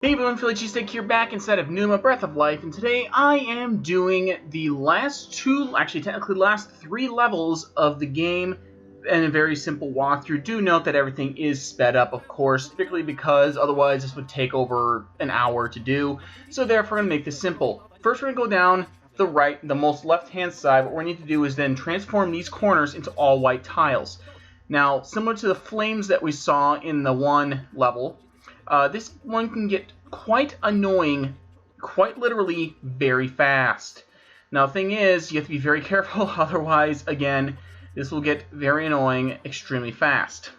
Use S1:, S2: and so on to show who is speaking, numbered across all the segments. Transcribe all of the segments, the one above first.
S1: Hey everyone, Philly Cheesesteak here, back inside of Pneuma Breath of Life, and today I am doing the last two, actually technically last three levels of the game in a very simple walkthrough. Do note that everything is sped up, of course, particularly because otherwise this would take over an hour to do, so therefore I'm going to make this simple. First we're going to go down the most left-hand side. What we need to do is then transform these corners into all white tiles. Now, similar to the flames that we saw in the one level, this one can get quite annoying, quite literally, very fast. Now, the thing is, you have to be very careful, otherwise, again, this will get very annoying extremely fast.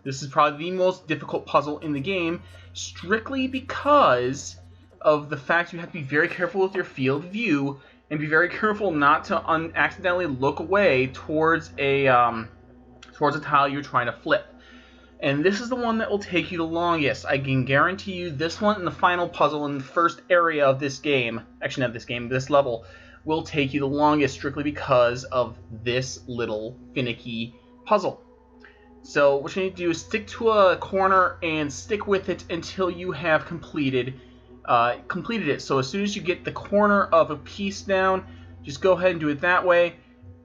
S1: This is probably the most difficult puzzle in the game, strictly because of the fact you have to be very careful with your field of view, and be very careful not to accidentally look away towards a tile you're trying to flip. And this is the one that will take you the longest. I can guarantee you this one and the final puzzle in the first area of this game, actually not this game, this level, will take you the longest strictly because of this little finicky puzzle. So what you need to do is stick to a corner and stick with it until you have completed it. So as soon as you get the corner of a piece down, just go ahead and do it that way.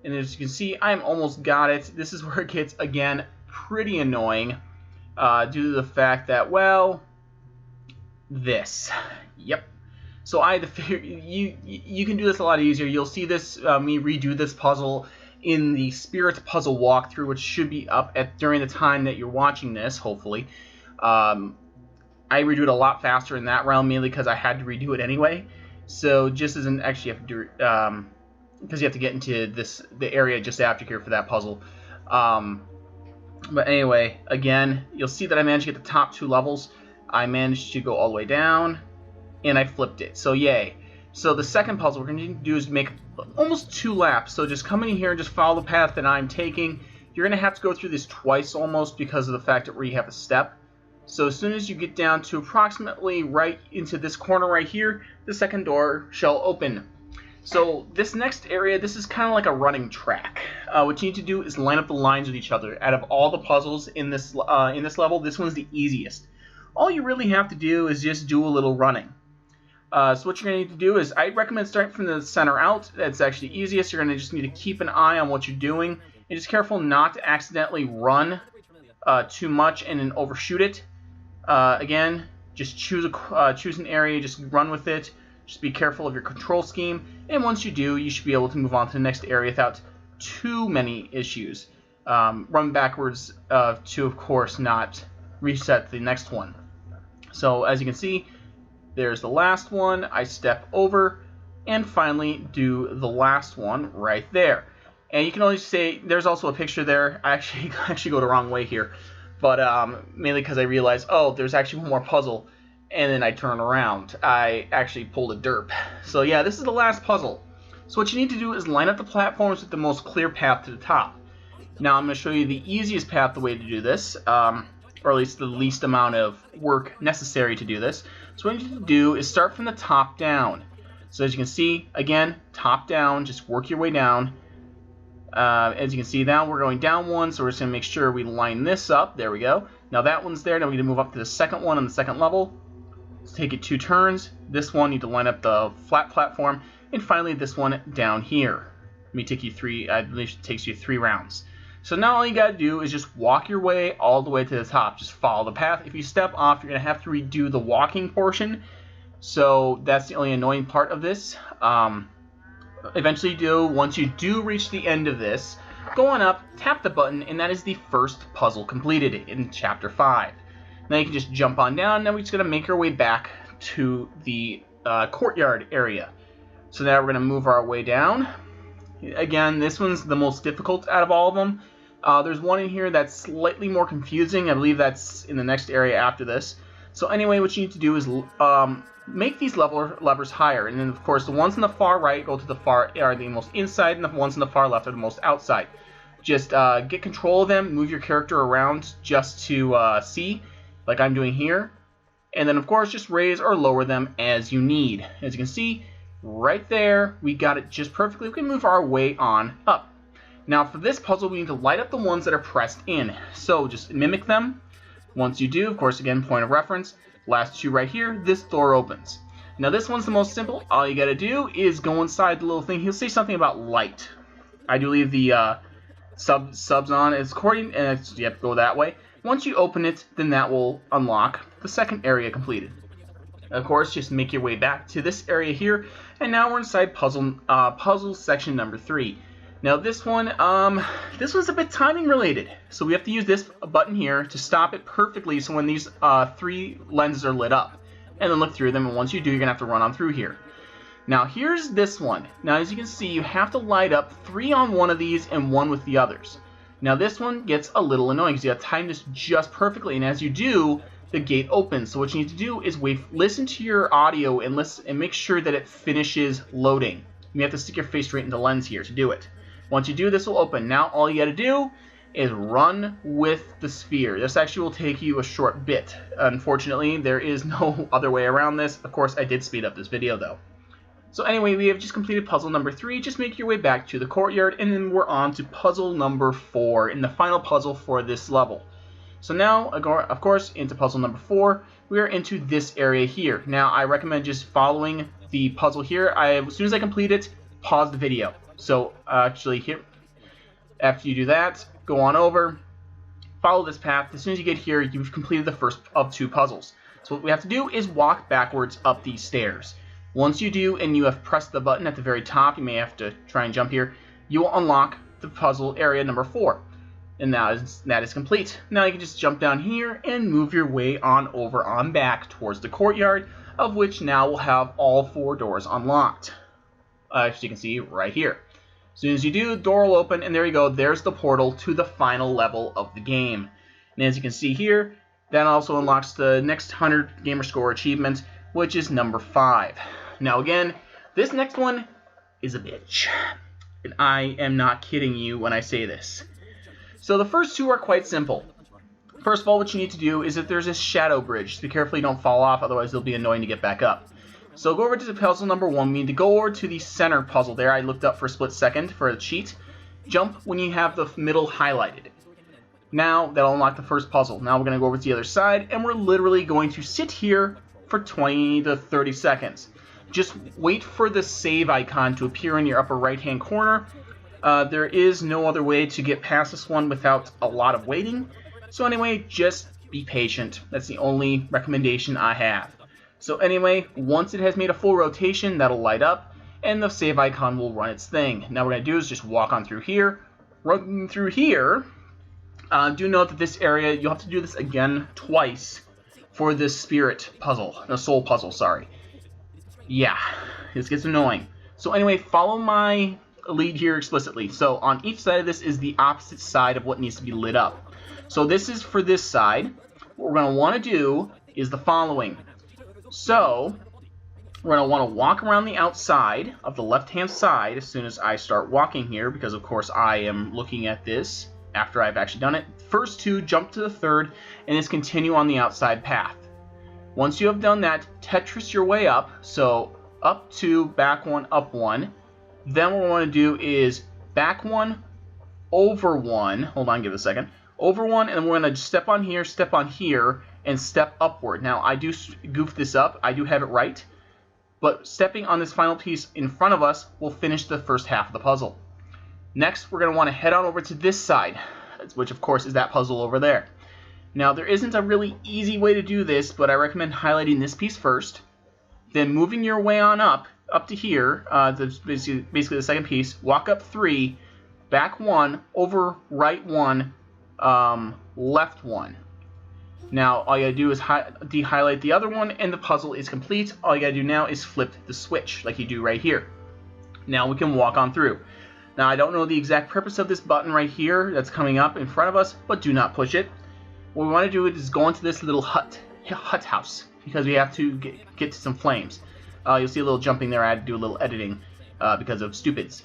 S1: And as you can see, I'm almost got it. This is where it gets, again, pretty annoying due to the fact that, well, this. Yep. So I had to figure, you can do this a lot easier. You'll see this, me redo this puzzle in the Spirit Puzzle walkthrough, which should be up during the time that you're watching this, hopefully. I redo it a lot faster in that realm, mainly because I had to redo it anyway. So just as an, actually you have to do, because you have to get into the area just after here for that puzzle. But anyway, again, you'll see that I managed to get the top two levels. I managed to go all the way down, and I flipped it. So yay. So the second puzzle we're going to do is make almost 2 laps. So just come in here and just follow the path that I'm taking. You're going to have to go through this twice almost because of the fact that we have a step. So as soon as you get down to approximately right into this corner right here, the second door shall open. So this next area, this is kind of like a running track. What you need to do is line up the lines with each other. Out of all the puzzles in this level, this one's the easiest. All you really have to do is just do a little running. So what you're going to need to do is, I recommend starting from the center out. That's actually easiest. You're going to just need to keep an eye on what you're doing. And just careful not to accidentally run too much and then overshoot it. Again, just choose an area, just run with it. Just be careful of your control scheme, and once you do, you should be able to move on to the next area without too many issues. Run backwards to, of course, not reset the next one. So as you can see, there's the last one. I step over, and finally do the last one right there. And you can always say, there's also a picture there. I actually go the wrong way here, but mainly because I realized, oh, there's actually one more puzzle. And then I turn around. I actually pulled a derp. So yeah, this is the last puzzle. So what you need to do is line up the platforms with the most clear path to the top. Now I'm going to show you the easiest path, the way to do this, or at least the least amount of work necessary to do this. So what you need to do is start from the top down. So as you can see, again, top down, just work your way down. As you can see, now we're going down one, so we're just going to make sure we line this up. There we go. Now that one's there. Now we're going to move up to the second one on the second level. Take it 2 turns. This one, you need to line up the flat platform, and finally this one down here. Let me take you 3. I believe it takes you 3 rounds. So now all you gotta do is just walk your way all the way to the top. Just follow the path. If you step off, you're gonna have to redo the walking portion. So that's the only annoying part of this. Eventually, once you do reach the end of this, go on up, tap the button, and that is the first puzzle completed in Chapter 5. Now you can just jump on down. Now we're just going to make our way back to the courtyard area. So now we're going to move our way down. Again, this one's the most difficult out of all of them. There's one in here that's slightly more confusing. I believe that's in the next area after this. So anyway, what you need to do is make these levers higher. And then, of course, the ones on the far right go to the are the most inside, and the ones on the far left are the most outside. Just get control of them. Move your character around just to see, like I'm doing here, and then of course just raise or lower them as you need. As you can see right there, we got it just perfectly. We can move our way on up. Now for this puzzle, we need to light up the ones that are pressed in. So just mimic them. Once you do, of course, again, point of reference, Last two right here, this door opens. Now this one's the most simple. All you gotta do is go inside the little thing. He'll say something about light. I do leave the subs on. It's according, and you have to go that way. Once you open it, then that will unlock the second area completed. Of course, just make your way back to this area here, and now we're inside puzzle section number 3. Now this one's a bit timing related, so we have to use this button here to stop it perfectly. So when these 3 lenses are lit up, and then look through them, and once you do, you're gonna have to run on through here. Now here's this one. Now as you can see, you have to light up 3 on one of these and 1 with the others. Now this one gets a little annoying because you have to time this just perfectly, and as you do, the gate opens. So what you need to do is listen to your audio and make sure that it finishes loading. You have to stick your face straight into the lens here to do it. Once you do, this will open. Now all you got to do is run with the sphere. This actually will take you a short bit. Unfortunately, there is no other way around this. Of course, I did speed up this video though. So anyway, we have just completed puzzle number 3. Just make your way back to the courtyard, and then we're on to puzzle number 4, and the final puzzle for this level. So now, of course, into puzzle number 4, we are into this area here. Now, I recommend just following the puzzle here. As soon as I complete it, pause the video. So actually here, after you do that, go on over, follow this path. As soon as you get here, you've completed the first of 2 puzzles. So what we have to do is walk backwards up these stairs. Once you do, and you have pressed the button at the very top, you may have to try and jump here, you will unlock the puzzle area number 4. And that is complete. Now you can just jump down here and move your way on over on back towards the courtyard, of which now will have all 4 doors unlocked. As you can see right here. As soon as you do, the door will open, and there you go. There's the portal to the final level of the game. And as you can see here, that also unlocks the next 100 gamer score achievement, which is number 5. Now again, this next one is a bitch. And I am not kidding you when I say this. So the first 2 are quite simple. First of all, what you need to do is that there's a shadow bridge. So be careful you don't fall off, otherwise it'll be annoying to get back up. So go over to the puzzle number 1. We need to go over to the center puzzle there. I looked up for a split second for a cheat. Jump when you have the middle highlighted. Now that'll unlock the first puzzle. Now we're going to go over to the other side, and we're literally going to sit here for 20 to 30 seconds. Just wait for the save icon to appear in your upper right hand corner. There is no other way to get past this one without a lot of waiting. So anyway, just be patient. That's the only recommendation I have. So anyway, once it has made a full rotation, that'll light up, and the save icon will run its thing. Now what we're going to do is just walk on through here. Run through here. Do note that this area, you'll have to do this again twice for this spirit puzzle. No, soul puzzle, sorry. Yeah, this gets annoying. So anyway, follow my lead here explicitly. So on each side of this is the opposite side of what needs to be lit up. So this is for this side. What we're going to want to do is the following. So we're going to want to walk around the outside of the left-hand side as soon as I start walking here, because of course I am looking at this after I've actually done it. First 2, jump to the third, and just continue on the outside path. Once you have done that, Tetris your way up. So up 2, back 1, up 1. Then what we want to do is back 1, over 1. Hold on, give it a second. Over 1, and we're going to step on here, and step upward. Now, I do goof this up. I do have it right. But stepping on this final piece in front of us will finish the first half of the puzzle. Next, we're going to want to head on over to this side, which of course is that puzzle over there. Now, there isn't a really easy way to do this, but I recommend highlighting this piece first, then moving your way on up to here, basically the second piece, walk up 3, back 1, over right 1, left 1. Now, all you gotta do is de-highlight the other one, and the puzzle is complete. All you gotta do now is flip the switch, like you do right here. Now we can walk on through. Now, I don't know the exact purpose of this button right here that's coming up in front of us, but do not push it. What we want to do is go into this little hut house, because we have to get to some flames. You'll see a little jumping there. I had to do a little editing because of stupids.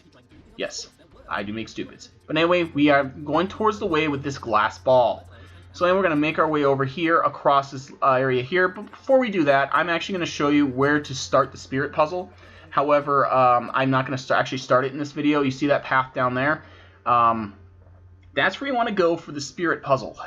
S1: Yes, I do make stupids. But anyway, we are going towards the way with this glass ball. So then we're going to make our way over here across this area here. But before we do that, I'm actually going to show you where to start the spirit puzzle. However, I'm not going to actually start it in this video. You see that path down there? That's where you want to go for the spirit puzzle.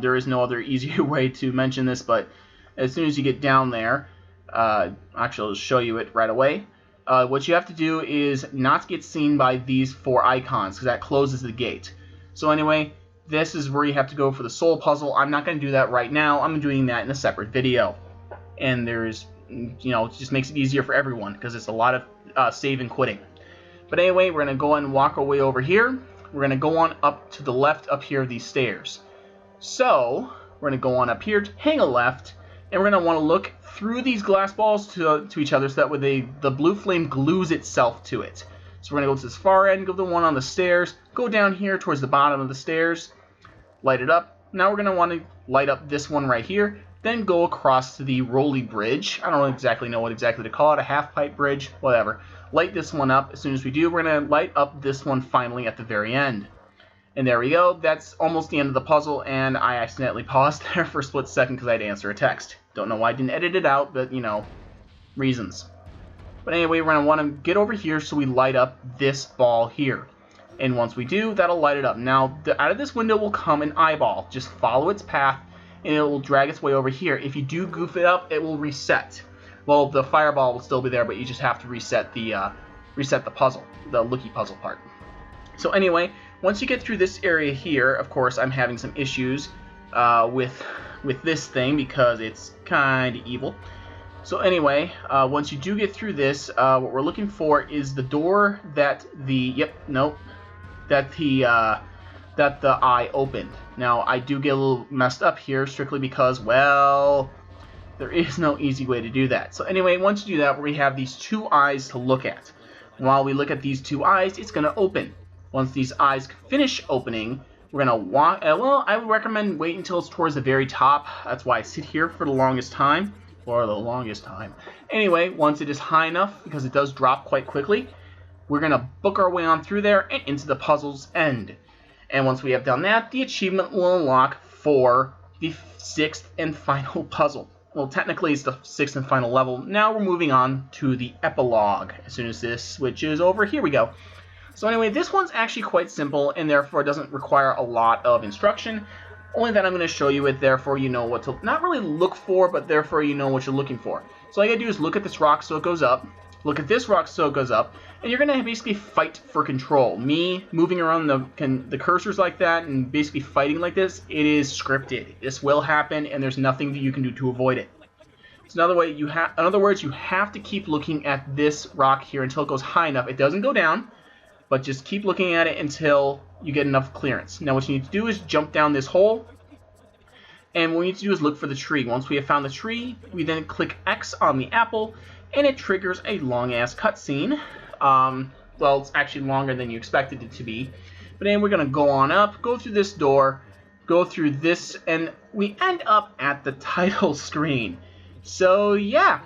S1: There is no other easier way to mention this, but As soon as you get down there, actually I'll show you it right away. What you have to do is not get seen by these 4 icons, because that closes the gate. So anyway, this is where you have to go for the soul puzzle. I'm not going to do that right now. I'm doing that in a separate video. And there's, you know, it just makes it easier for everyone, because it's a lot of save and quitting. But anyway, we're going to go on and walk our way over here. We're going to go on up to the left up here of these stairs. So, we're going to go on up here, hang a left, and we're going to want to look through these glass balls to each other, so that way the blue flame glues itself to it. So we're going to go to this far end, go to the one on the stairs, go down here towards the bottom of the stairs, light it up. Now we're going to want to light up this one right here, then go across to the rolly bridge. I don't exactly know what exactly to call it, a half-pipe bridge, whatever. Light this one up. As soon as we do, we're going to light up this one finally at the very end. And there we go. That's almost the end of the puzzle, and I accidentally paused there for a split second because I had to answer a text. Don't know why I didn't edit it out, but, you know, reasons. But anyway, we're going to want to get over here so we light up this ball here. And once we do, that'll light it up. Now, out of this window will come an eyeball. Just follow its path, and it will drag its way over here. If you do goof it up, it will reset. Well, the fireball will still be there, but you just have to reset the puzzle, the looky puzzle part. So anyway, once you get through this area here, of course, I'm having some issues with this thing because it's kind of evil. So anyway, once you do get through this, what we're looking for is the door that the eye opened. Now, I do get a little messed up here strictly because, well, there is no easy way to do that. So anyway, once you do that, we have these 2 eyes to look at. While we look at these 2 eyes, it's going to open. Once these eyes finish opening, we're going to walk. Well, I would recommend wait until it's towards the very top. That's why I sit here for the longest time. Anyway, once it is high enough, because it does drop quite quickly, we're going to book our way on through there and into the puzzle's end. And once we have done that, the achievement will unlock for the 6th and final puzzle. Well, technically it's the 6th and final level. Now we're moving on to the epilogue. As soon as this switches over, here we go. So anyway, this one's actually quite simple, and therefore doesn't require a lot of instruction. Only that I'm going to show you it, therefore you know what to not really look for, but therefore you know what you're looking for. So all you got to do is look at this rock so it goes up, look at this rock so it goes up, and you're going to basically fight for control. Me moving around the cursors like that and basically fighting like this, it is scripted. This will happen, and there's nothing that you can do to avoid it. So in other words, you have to keep looking at this rock here until it goes high enough. It doesn't go down, but just keep looking at it until you get enough clearance. Now what you need to do is jump down this hole, and what we need to do is look for the tree. Once we have found the tree, we then click X on the apple, and it triggers a long-ass cutscene. Well, it's actually longer than you expected it to be. But then we're going to go on up, go through this door, go through this, and we end up at the title screen. So yeah,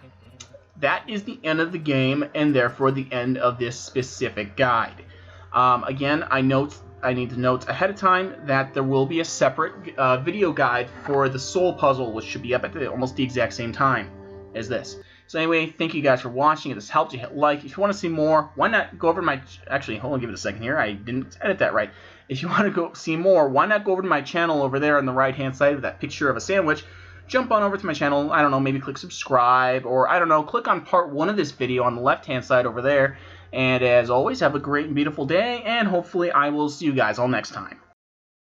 S1: that is the end of the game, and therefore the end of this specific guide. Again, I need to note ahead of time that there will be a separate video guide for the soul puzzle, which should be up at almost the exact same time as this. So anyway, thank you guys for watching. If this helped you, hit like. If you want to see more, why not go over to my... Actually, hold on, give it a second here. I didn't edit that right. If you want to go see more, why not go over to my channel over there on the right-hand side with that picture of a sandwich. Jump on over to my channel. I don't know, maybe click subscribe, or I don't know, click on part 1 of this video on the left-hand side over there. And as always, have a great and beautiful day, and hopefully I will see you guys all next time.